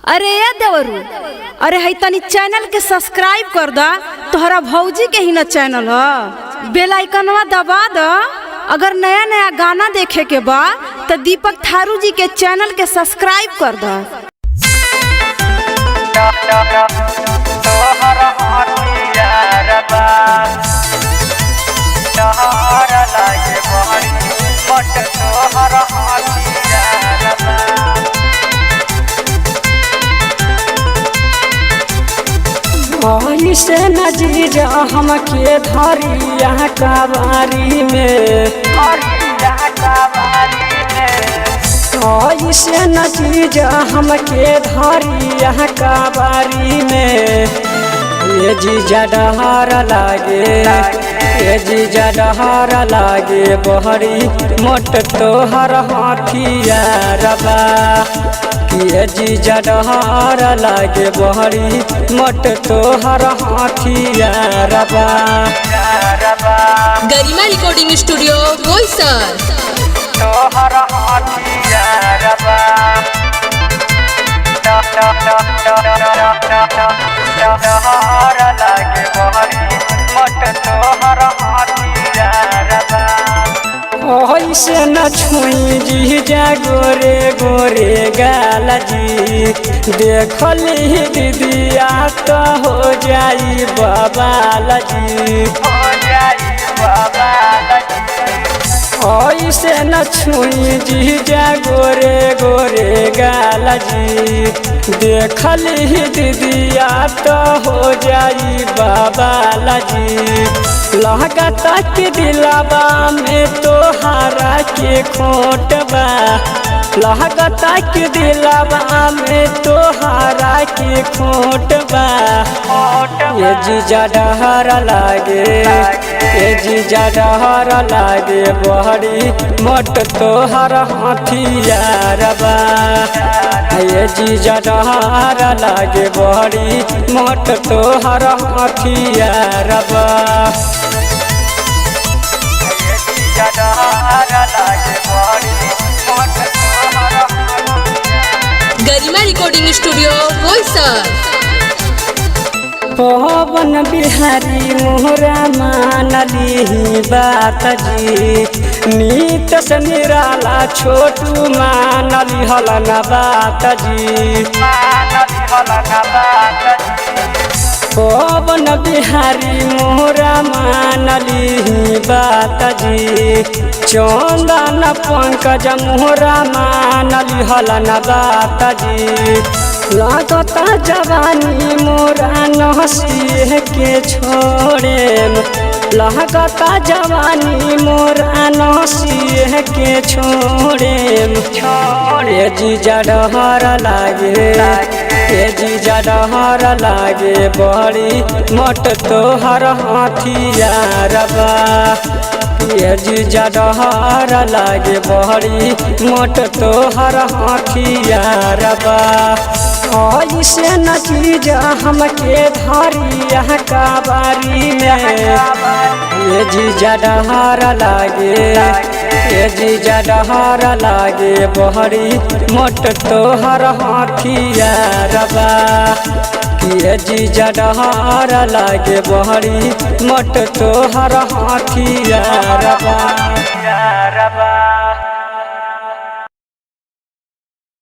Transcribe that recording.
अरे ये देवरू, अरे है तनी चैनल के सब्सक्राइब कर दा। तोहरा भौजी के ही ना चैनल है, बेल आइकनवा दबा द। अगर नया नया गाना देखे के बा तो दीपक थारू जी के चैनल के सब्सक्राइब कर दा। से नजीरा हम के धरी यहाँ काबारी में, से नजीरा हम के धरी यहाँ काबारी में। ये जीजा डहार लागे, ये जीजा डहार लागे बहरी मोट तोहर हाथियारबा। ये जीजा डहार लागे बहरी मोट तोहर हाथियारबा। गरिमा रिकॉर्डिंग स्टूडियो बोईसर। तोहर हाथियारबा डहार लागे बहरी मोट तोहर हाथियारबा। ऐसे न छुई जी जा गोरे गोरे गाल जी, देखली दीदिया तो हो जाई बबाल जी, हो जाई बबाल जी। ऐसे न छुई जी जा गोरे गोरे गाल जी, देखली दीदिया तो हो जाई बबाल जी। लगता कि दिलाबा में तोहरा के खोट बा, लगता कि दिलाबा में तोहरा के खोट बा। ये जीजा डहार लागे, ये जीजा डहार लागे बहरी मोट तोहर हाथियारबा। ये जीजा डहार लागे बहरी मोट तोहर हाथियारबा। गरिमा रिकॉर्डिंग स्टूडियो बोईसर। पवन बिहारी मोहरा मानली बात जी, नीत से निराला छोटू मानली हलन बात जी, मानली हलन बात जी। पवन बिहारी मोहरा मानली बात जी, चंदन पंकज मोहरा मानली हलन बात जी। लागता जवानी मोरा नहसिए के छोड़े, लागता जवानी मोरा नहसिए के छोड़े। ये जीजा डहार लागे, ये जीजा डहार लागे बड़ी मोट तोहर हाथियारबा। ये जीजा डहार लागे बहरी मोट तोहर हाथियारबा। ऐसे न जीजा हम के धरी यहाँ काबारी में। ये जीजा डहार लागे, ये जीजा डहार लागे बहरी मोट तोहर हाथियारबा। ये जीजा डहार लागे बहरी मोट तोहर हाथियारबा।